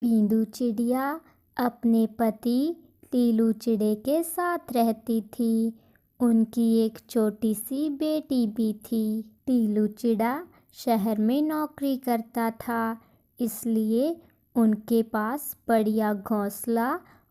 बींदू चिड़िया अपने पति टीलू चिड़े के साथ रहती थी। उनकी एक छोटी सी बेटी भी थी। टीलू चिड़ा शहर में नौकरी करता था, इसलिए उनके पास बढ़िया घोंसला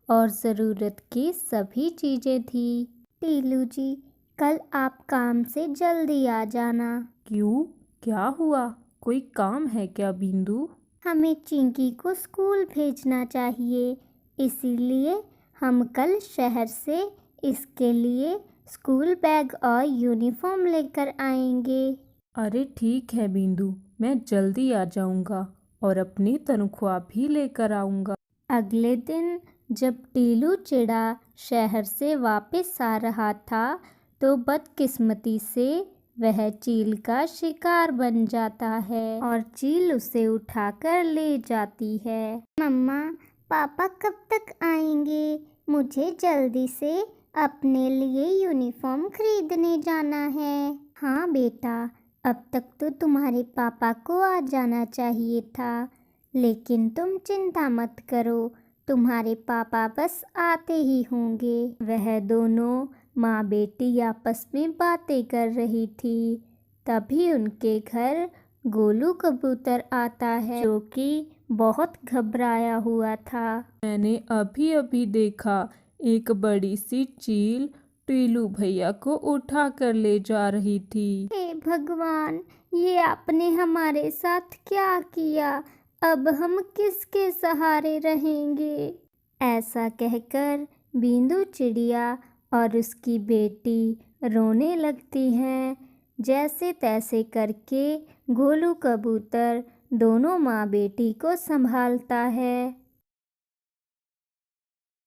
और ज़रूरत की सभी चीज़ें थी। टीलू जी, कल आप काम से जल्दी आ जाना। क्यों, क्या हुआ? कोई काम है क्या बिंदु? हमें चिंकी को स्कूल भेजना चाहिए, इसीलिए हम कल शहर से इसके लिए स्कूल बैग और यूनिफॉर्म लेकर आएंगे। अरे ठीक है बिंदु, मैं जल्दी आ जाऊंगा और अपनी तनख्वाह भी लेकर आऊंगा। अगले दिन जब टीलू चिड़ा शहर से वापस आ रहा था, तो बदकिस्मती से वह चील का शिकार बन जाता है और चील उसे उठाकर ले जाती है। मम्मा, पापा कब तक आएंगे? मुझे जल्दी से अपने लिए यूनिफॉर्म खरीदने जाना है। हाँ बेटा, अब तक तो तुम्हारे पापा को आ जाना चाहिए था, लेकिन तुम चिंता मत करो, तुम्हारे पापा बस आते ही होंगे। वह दोनों माँ बेटी आपस में बातें कर रही थी। तभी उनके घर गोलू कबूतर आता है, जो कि बहुत घबराया हुआ था। मैंने अभी अभी देखा, एक बड़ी सी चील टीलू भैया को उठा कर ले जा रही थी। हे भगवान, ये आपने हमारे साथ क्या किया? अब हम किसके सहारे रहेंगे? ऐसा कहकर बींदू चिड़िया और उसकी बेटी रोने लगती हैं। जैसे तैसे करके गोलू कबूतर दोनों माँ बेटी को संभालता है।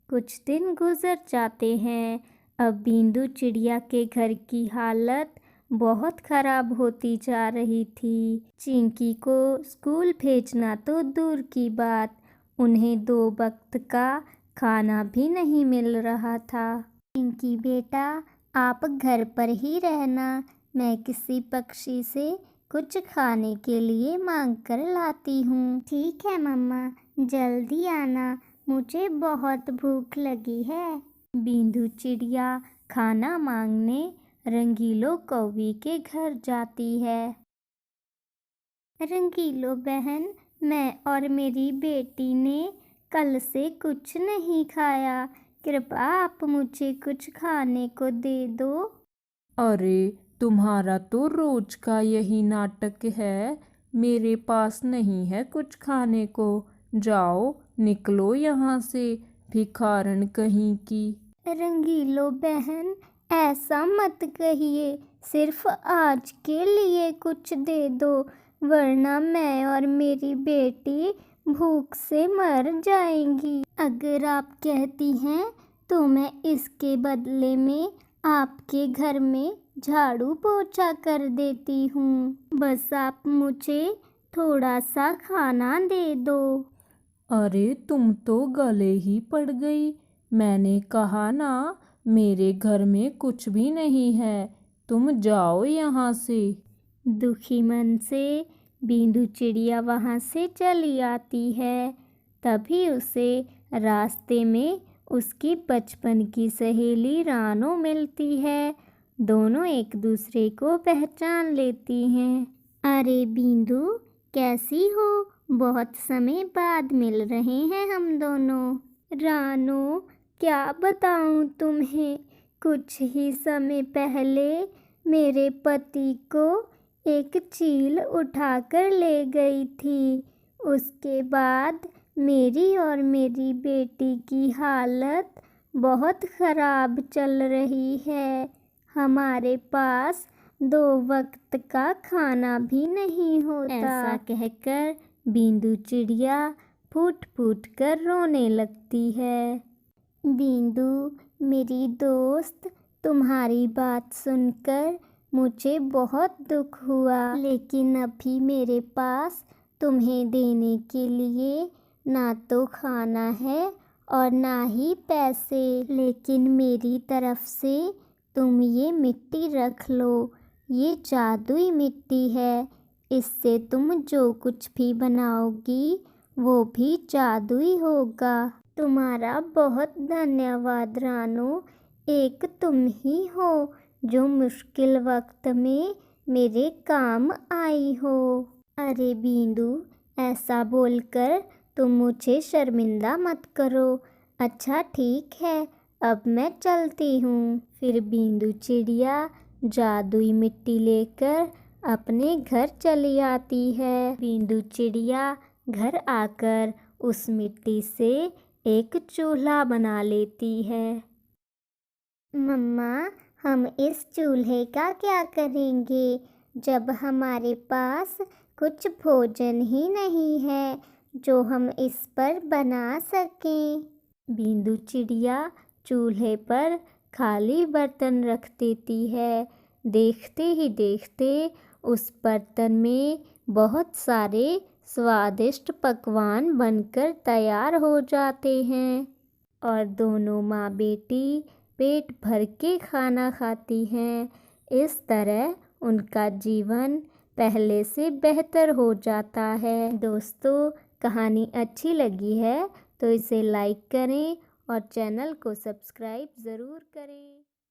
कुछ दिन गुजर जाते हैं। अब बींदू चिड़िया के घर की हालत बहुत खराब होती जा रही थी। चिंकी को स्कूल भेजना तो दूर की बात, उन्हें 2 वक्त का खाना भी नहीं मिल रहा था। चिंकी बेटा, आप घर पर ही रहना, मैं किसी पक्षी से कुछ खाने के लिए मांग कर लाती हूँ। ठीक है मम्मा, जल्दी आना, मुझे बहुत भूख लगी है। बींदू चिड़िया खाना मांगने रंगीलो कौवी के घर जाती है। रंगीलो बहन, मैं और मेरी बेटी ने कल से कुछ नहीं खाया, कृपया आप मुझे कुछ खाने को दे दो। अरे, तुम्हारा तो रोज का यही नाटक है। मेरे पास नहीं है कुछ खाने को। जाओ, निकलो यहाँ से, भिखारन कहीं की। रंगीलो बहन, ऐसा मत कहिए, सिर्फ आज के लिए कुछ दे दो, वरना मैं और मेरी बेटी भूख से मर जाएंगी। अगर आप कहती हैं तो मैं इसके बदले में आपके घर में झाड़ू पोछा कर देती हूँ। बस आप मुझे थोड़ा सा खाना दे दो। अरे, तुम तो गले ही पड़ गई। मैंने कहा ना, मेरे घर में कुछ भी नहीं है। तुम जाओ यहाँ से। दुखी मन से बींदू चिड़िया वहाँ से चली आती है। तभी उसे रास्ते में उसकी बचपन की सहेली रानो मिलती है। दोनों एक दूसरे को पहचान लेती हैं। अरे बींदू, कैसी हो? बहुत समय बाद मिल रहे हैं हम दोनों। रानो, क्या बताऊं तुम्हें, कुछ ही समय पहले मेरे पति को एक चील उठाकर ले गई थी। उसके बाद मेरी और मेरी बेटी की हालत बहुत ख़राब चल रही है। हमारे पास 2 वक्त का खाना भी नहीं होता। ऐसा कहकर बींदू चिड़िया फूट फूट कर रोने लगती है। बींदू मेरी दोस्त, तुम्हारी बात सुनकर मुझे बहुत दुख हुआ, लेकिन अभी मेरे पास तुम्हें देने के लिए ना तो खाना है और ना ही पैसे। लेकिन मेरी तरफ से तुम ये मिट्टी रख लो, ये जादुई मिट्टी है। इससे तुम जो कुछ भी बनाओगी वो भी जादुई होगा। तुम्हारा बहुत धन्यवाद रानू। एक तुम ही हो जो मुश्किल वक्त में मेरे काम आई हो। अरे बिंदु, ऐसा बोलकर तुम मुझे शर्मिंदा मत करो। अच्छा ठीक है, अब मैं चलती हूँ। फिर बिंदु चिड़िया जादुई मिट्टी लेकर अपने घर चली आती है। बिंदु चिड़िया घर आकर उस मिट्टी से एक चूल्हा बना लेती है। मम्मा, हम इस चूल्हे का क्या करेंगे जब हमारे पास कुछ भोजन ही नहीं है जो हम इस पर बना सकें। बिंदु चिड़िया चूल्हे पर खाली बर्तन रख देती है। देखते ही देखते उस बर्तन में बहुत सारे स्वादिष्ट पकवान बनकर तैयार हो जाते हैं और दोनों माँ बेटी पेट भर के खाना खाती हैं। इस तरह उनका जीवन पहले से बेहतर हो जाता है। दोस्तों, कहानी अच्छी लगी है तो इसे लाइक करें और चैनल को सब्सक्राइब ज़रूर करें।